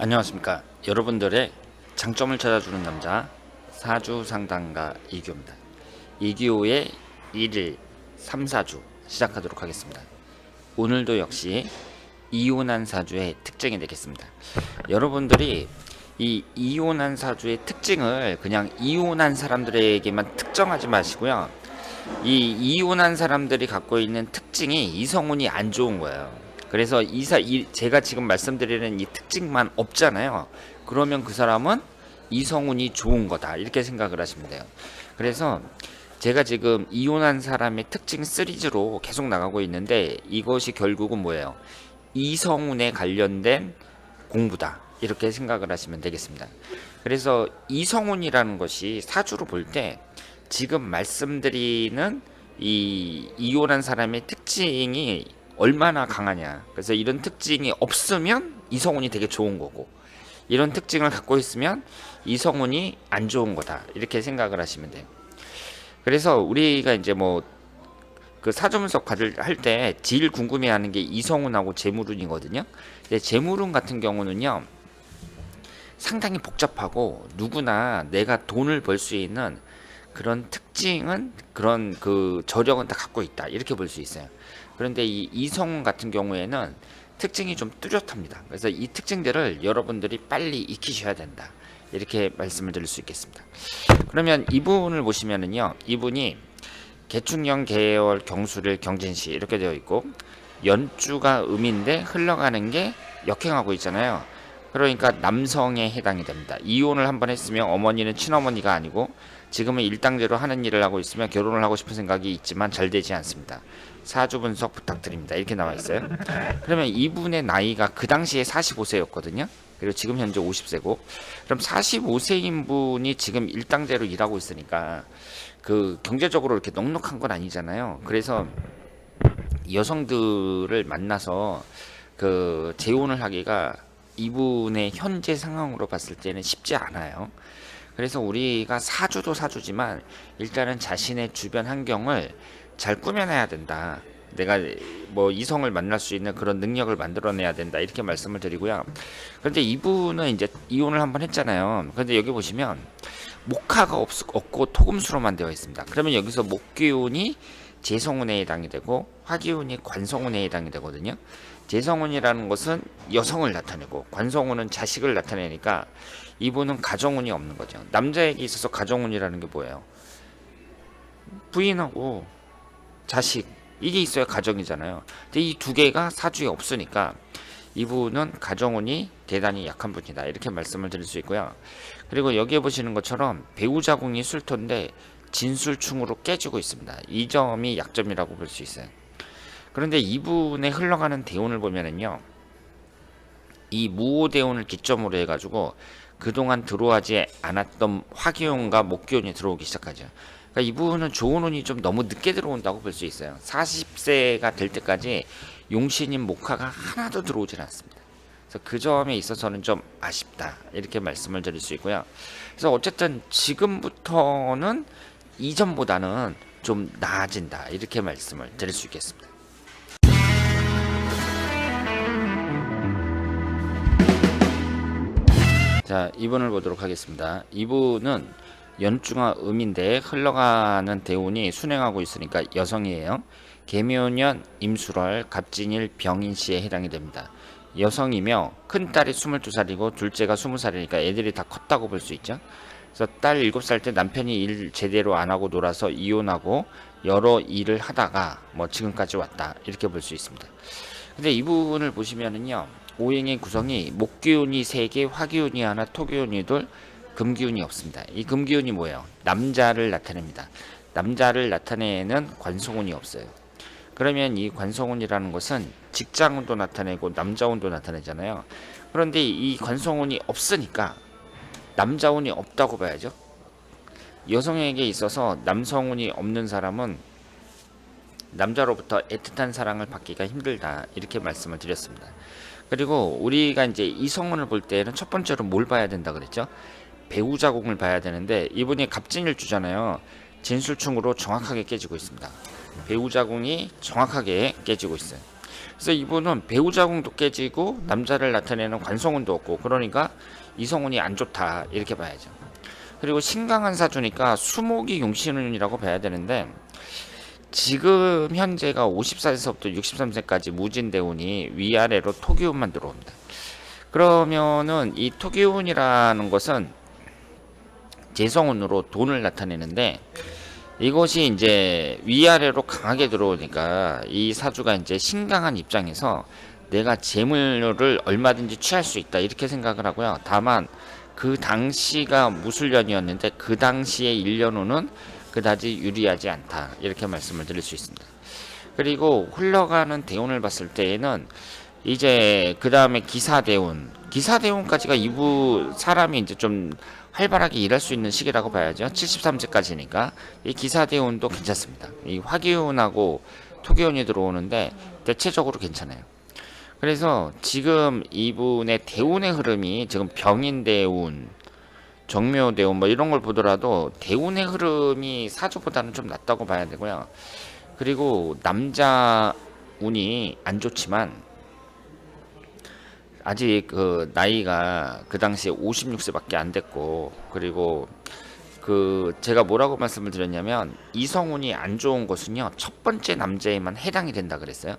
안녕하십니까. 여러분들의 장점을 찾아주는 남자 사주 상담가 이규호입니다. 이규호의 1일 3, 4주 시작하도록 하겠습니다. 오늘도 역시 이혼한 사주의 특징이 되겠습니다. 여러분들이 이 이혼한 사주의 특징을 그냥 이혼한 사람들에게만 특정하지 마시고요. 이 이혼한 사람들이 갖고 있는 특징이 이성운이 안 좋은 거예요. 그래서 제가 지금 말씀드리는 이 특징만 없잖아요. 그러면 그 사람은 이성운이 좋은 거다 이렇게 생각을 하시면 돼요. 그래서 제가 지금 이혼한 사람의 특징 시리즈로 계속 나가고 있는데 이것이 결국은 뭐예요? 이성운에 관련된 공부다 이렇게 생각을 하시면 되겠습니다. 그래서 이성운이라는 것이 사주로 볼 때 지금 말씀드리는 이 이혼한 사람의 특징이 얼마나 강하냐. 그래서 이런 특징이 없으면 이성운이 되게 좋은 거고, 이런 특징을 갖고 있으면 이성운이 안 좋은 거다 이렇게 생각을 하시면 돼요. 그래서 우리가 이제 뭐 그 사주 분석 할 때 제일 궁금해하는 게 이성운하고 재물운이거든요. 근데 재물운 같은 경우는요 상당히 복잡하고 누구나 내가 돈을 벌 수 있는 그런 특징은, 그런 그 저력은 다 갖고 있다 이렇게 볼 수 있어요. 그런데 이 이성운 같은 경우에는 특징이 좀 뚜렷합니다. 그래서 이 특징들을 여러분들이 빨리 익히셔야 된다 이렇게 말씀을 드릴 수 있겠습니다. 그러면 이분을 보시면은요, 이분이 개축년 계월 경술일 경진시 이렇게 되어 있고 연주가 음인데 흘러가는 게 역행하고 있잖아요. 그러니까 남성에 해당이 됩니다. 이혼을 한번 했으면 어머니는 친어머니가 아니고 지금은 일당제로 하는 일을 하고 있으면 결혼을 하고 싶은 생각이 있지만 잘 되지 않습니다. 사주 분석 부탁드립니다. 이렇게 나와 있어요. 그러면 이분의 나이가 그 당시에 45세였거든요. 그리고 지금 현재 50세고, 그럼 45세인 분이 지금 일당제로 일하고 있으니까 그 경제적으로 이렇게 넉넉한 건 아니잖아요. 그래서 여성들을 만나서 그 재혼을 하기가 이분의 현재 상황으로 봤을 때는 쉽지 않아요. 그래서 우리가 사주도 사주지만 일단은 자신의 주변 환경을 잘 꾸며내야 된다. 내가 뭐 이성을 만날 수 있는 그런 능력을 만들어내야 된다 이렇게 말씀을 드리고요. 그런데 이분은 이제 이혼을 한번 했잖아요. 그런데 여기 보시면 목화가 없고 토금수로만 되어 있습니다. 그러면 여기서 목기운이 재성운에 해당이 되고 화기운이 관성운에 해당이 되거든요. 재성운이라는 것은 여성을 나타내고 관성운은 자식을 나타내니까 이분은 가정운이 없는 거죠. 남자에게 있어서 가정운이라는 게 뭐예요? 부인하고 자식, 이게 있어야 가정이잖아요. 근데 이 두 개가 사주에 없으니까 이분은 가정운이 대단히 약한 분이다 이렇게 말씀을 드릴 수 있고요. 그리고 여기에 보시는 것처럼 배우자궁이 술토인데 진술충으로 깨지고 있습니다. 이 점이 약점이라고 볼 수 있어요. 그런데 이분의 흘러가는 대운을 보면은요, 이 무오대운을 기점으로 해가지고 그동안 들어오지 않았던 화기운과 목기운이 들어오기 시작하죠. 그러니까 이분은 좋은 운이 좀 너무 늦게 들어온다고 볼 수 있어요. 40세가 될 때까지 용신인 목화가 하나도 들어오질 않습니다. 그래서 그 점에 있어서는 좀 아쉽다 이렇게 말씀을 드릴 수 있고요. 그래서 어쨌든 지금부터는 이전보다는 좀 나아진다 이렇게 말씀을 드릴 수 있겠습니다. 자, 이분을 보도록 하겠습니다. 이분은 연중화 음인데 흘러가는 대운이 순행하고 있으니까 여성이에요. 계묘년 임술월 갑진일 병인시에 해당이 됩니다. 여성이며 큰딸이 22살이고 둘째가 20살이니까 애들이 다 컸다고 볼 수 있죠. 그래서 딸 7살 때 남편이 일 제대로 안 하고 놀아서 이혼하고 여러 일을 하다가 뭐 지금까지 왔다 이렇게 볼 수 있습니다. 근데 이 부분을 보시면은요, 오행의 구성이 목기운이 3개, 화기운이 하나, 토기운이 둘, 금기운이 없습니다. 이 금기운이 뭐예요? 남자를 나타냅니다. 남자를 나타내는 관성운이 없어요. 그러면 이 관성운이라는 것은 직장운도 나타내고 남자운도 나타내잖아요. 그런데 이 관성운이 없으니까 남자운이 없다고 봐야죠. 여성에게 있어서 남성운이 없는 사람은 남자로부터 애틋한 사랑을 받기가 힘들다 이렇게 말씀을 드렸습니다. 그리고 우리가 이제 이성운을 볼 때는 첫 번째로 뭘 봐야 된다 그랬죠? 배우자궁을 봐야 되는데 이분이 갑진일주잖아요. 진술충으로 정확하게 깨지고 있습니다. 배우자궁이 정확하게 깨지고 있어요. 그래서 이분은 배우자궁도 깨지고 남자를 나타내는 관성운도 없고, 그러니까 이성운이 안 좋다 이렇게 봐야죠. 그리고 신강한 사주니까 수목이 용신운이라고 봐야 되는데, 지금 현재가 54세서부터 63세까지 무진대운이 위아래로 토기운만 들어옵니다. 그러면은 이 토기운이라는 것은 재성운으로 돈을 나타내는데, 이것이 이제 위아래로 강하게 들어오니까 이 사주가 이제 신강한 입장에서 내가 재물을 얼마든지 취할 수 있다 이렇게 생각을 하고요. 다만 그 당시가 무술년이었는데 그 당시의 1년 후는 그다지 유리하지 않다 이렇게 말씀을 드릴 수 있습니다. 그리고 흘러가는 대운을 봤을 때에는 이제 그 다음에 기사대운까지가 이부 사람이 이제 좀 활발하게 일할 수 있는 시기라고 봐야죠. 73세까지니까 이 기사대운도 괜찮습니다. 이 화기운하고 토기운이 들어오는데 대체적으로 괜찮아요. 그래서 지금 이분의 대운의 흐름이 지금 병인대운, 정묘대운 뭐 이런 걸 보더라도 대운의 흐름이 사주보다는 좀 낫다고 봐야 되고요. 그리고 남자 운이 안 좋지만 아직 그 나이가 그 당시에 56세밖에 안 됐고, 그리고 그 제가 뭐라고 말씀을 드렸냐면 이성운이 안 좋은 것은요 첫 번째 남자에만 해당이 된다 그랬어요.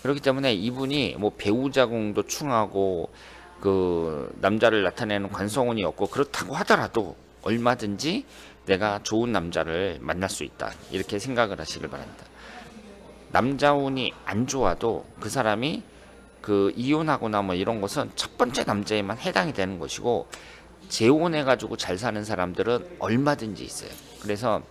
그렇기 때문에 이분이 뭐 배우자궁도 충하고 그 남자를 나타내는 관성운이 없고 그렇다고 하더라도 얼마든지 내가 좋은 남자를 만날 수 있다 이렇게 생각을 하시길 바랍니다. 남자운이 안 좋아도 그 사람이 그 이혼하거나 뭐 이런 것은 첫 번째 남자에만 해당이 되는 것이고, 재혼해가지고 잘 사는 사람들은 얼마든지 있어요. 그래서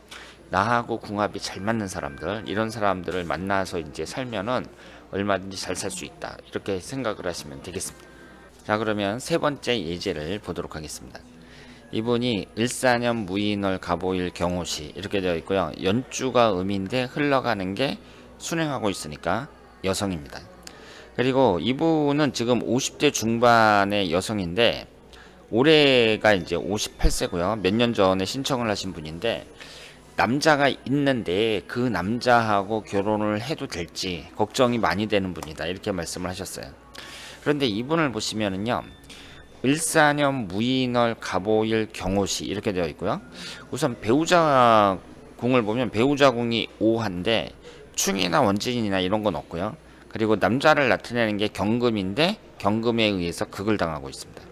나하고 궁합이 잘 맞는 사람들, 이런 사람들을 만나서 이제 살면은 얼마든지 잘 살 수 있다 이렇게 생각을 하시면 되겠습니다. 자, 그러면 세 번째 예제를 보도록 하겠습니다. 이분이 일사년 무인월 갑오일 경호시 이렇게 되어 있고요. 연주가 음인데 흘러가는 게 순행하고 있으니까 여성입니다. 그리고 이분은 지금 50대 중반의 여성인데 올해가 이제 58세고요. 몇 년 전에 신청을 하신 분인데 남자가 있는데 그 남자하고 결혼을 해도 될지 걱정이 많이 되는 분이다 이렇게 말씀을 하셨어요. 그런데 이분을 보시면은요. 일사년 무인월 갑오일 경호시 이렇게 되어 있고요. 우선 배우자 궁을 보면 배우자 궁이 5한데 충이나 원진이나 이런 건 없고요. 그리고 남자를 나타내는 게 경금인데 경금에 의해서 극을 당하고 있습니다.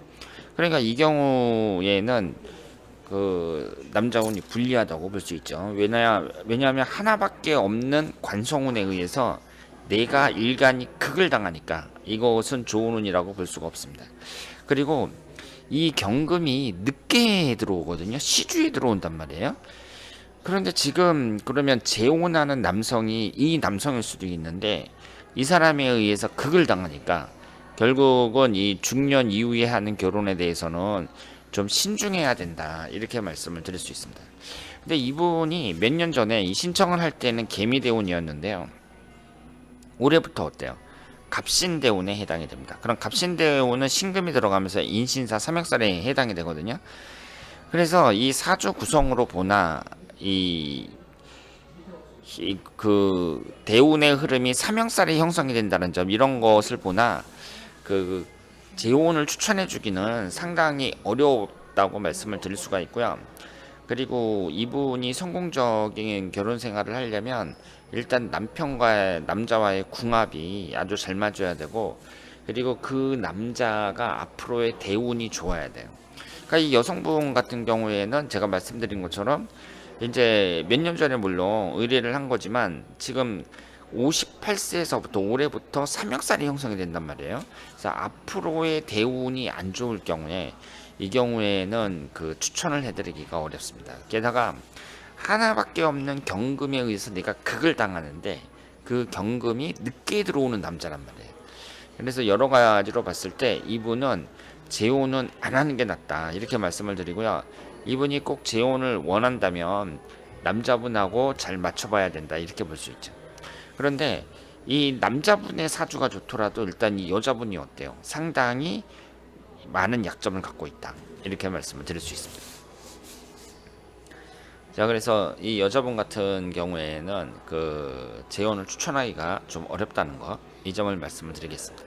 그러니까 이 경우에는 그 남자운이 불리하다고 볼 수 있죠. 왜냐하면 하나밖에 없는 관성운에 의해서 내가 일간이 극을 당하니까 이것은 좋은 운이라고 볼 수가 없습니다. 그리고 이 경금이 늦게 들어오거든요. 시주에 들어온단 말이에요. 그런데 지금 그러면 재혼하는 남성이 이 남성일 수도 있는데 이 사람에 의해서 극을 당하니까 결국은 이 중년 이후에 하는 결혼에 대해서는 좀 신중해야 된다 이렇게 말씀을 드릴 수 있습니다. 근데 이분이 몇 년 전에 이 신청을 할 때는 개미대운이었는데요. 올해부터 어때요? 갑신대운에 해당이 됩니다. 그럼 갑신대운은 신금이 들어가면서 인신사 삼역살에 해당이 되거든요. 그래서 이 사주 구성으로 보나 그 대운의 흐름이 삼형살이 형성이 된다는 점, 이런 것을 보나 그 재혼을 추천해 주기는 상당히 어렵다고 말씀을 드릴 수가 있고요. 그리고 이분이 성공적인 결혼 생활을 하려면 일단 남자와의 궁합이 아주 잘 맞아야 되고, 그리고 그 남자가 앞으로의 대운이 좋아야 돼요. 그러니까 이 여성분 같은 경우에는 제가 말씀드린 것처럼 이제 몇 년 전에 물론 의뢰를 한 거지만 지금 58세에서부터 올해부터 삼형살이 형성이 된단 말이에요. 그래서 앞으로의 대운이 안 좋을 경우에 이 경우에는 그 추천을 해드리기가 어렵습니다. 게다가 하나밖에 없는 경금에 의해서 내가 극을 당하는데 그 경금이 늦게 들어오는 남자란 말이에요. 그래서 여러 가지로 봤을 때 이분은 재혼은 안 하는 게 낫다 이렇게 말씀을 드리고요. 이분이 꼭 재혼을 원한다면 남자분하고 잘 맞춰봐야 된다 이렇게 볼 수 있죠. 그런데 이 남자분의 사주가 좋더라도 일단 이 여자분이 어때요? 상당히 많은 약점을 갖고 있다 이렇게 말씀을 드릴 수 있습니다. 자, 그래서 이 여자분 같은 경우에는 그 재혼을 추천하기가 좀 어렵다는 거, 이 점을 말씀을 드리겠습니다.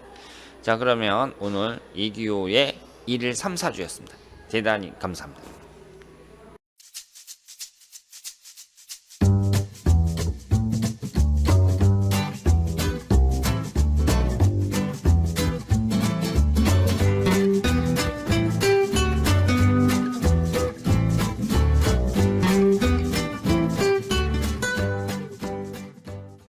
자, 그러면 오늘 이기호의 1일 3, 4주였습니다. 대단히 감사합니다.